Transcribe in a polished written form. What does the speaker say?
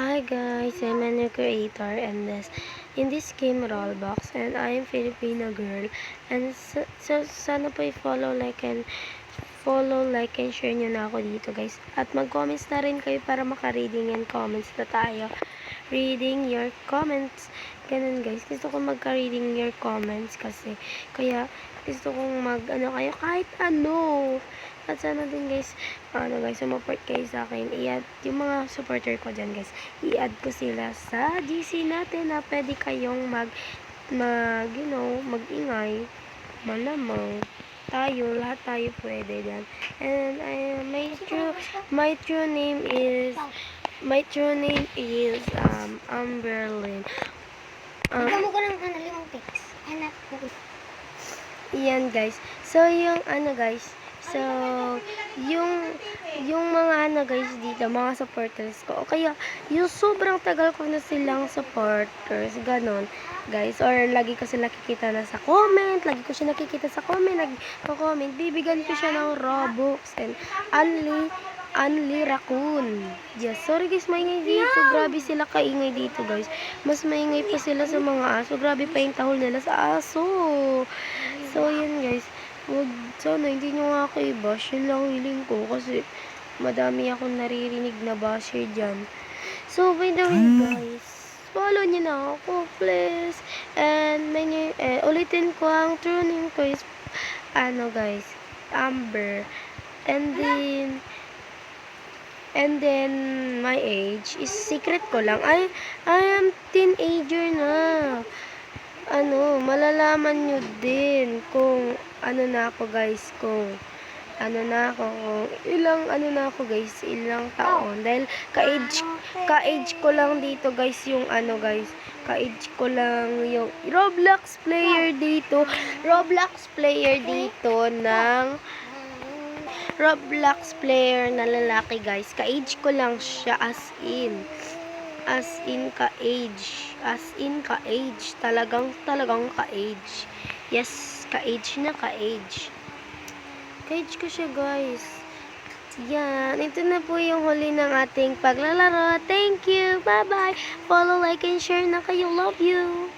Hi guys, I'm a new creator and in this game Roblox, and I am Filipino girl, and sana po follow, like, and share nyo na ako dito guys, at mag-comments na rin kayo para maka-reading and comments na tayo. Reading your comments, ganun guys, gusto ko magka-reading your comments kasi, kaya gusto kong kayo kahit ano. At sana din guys, sumuport kayo sa akin. I-add yung mga supporter ko dyan guys. I-add ko sila sa GC natin na pwede kayong mag-ingay. Malamang lahat tayo pwede dyan. And my true name is Amberlyn. Bigyan mo ko ng 5 pics. Hanap ko. Yan guys. So yung yung mga guys dito, mga supporters ko, o kaya yung sobrang tagal ko na silang supporters, ganon guys, or lagi ko sila nakikita na sa comment, nagko-comment, bibigyan ko siya ng Robux and Only Raccoon. Yes, sorry guys, maingay dito. Grabe sila kaingay dito guys. Mas maingay pa sila sa mga aso. Grabe pa yung tahol nila sa aso. So yun guys, sana hindi nyo nga ako i-bash. Yun lang hiling ko kasi madami akong naririnig na basher dyan. So by the way guys, follow nyo na ako please. And ulitin ko, ang true name ko is guys, Amber. And then my age is secret ko lang. I am teenager na. Malalaman nyo din kung kung ilang taon. Dahil ka-age ko lang dito guys yung ka-age ko lang yung Roblox player dito Roblox player na lalaki guys. Ka-age ko lang siya as in ka-age. Talagang ka-age. Yes, ka-age na ka-age. Ka-age ko siya guys. Yan. Ito na po yung huli ng ating paglalaro. Thank you. Bye-bye. Follow, like, and share na kayo. Love you.